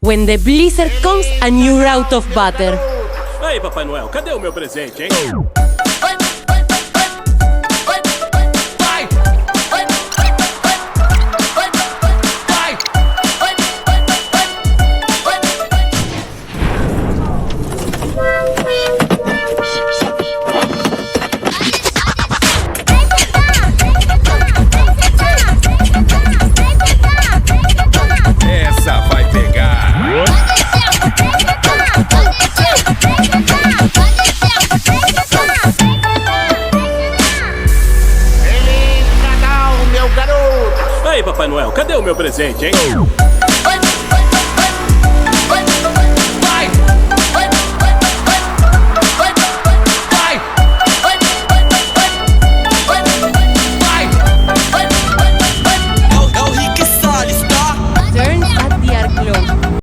When the blizzard comes and you're out of butter. Aí, Papai Noel, cadê o meu presente, hein? Essa vai pegar. Aí, Papai Noel, cadê o meu presente, hein?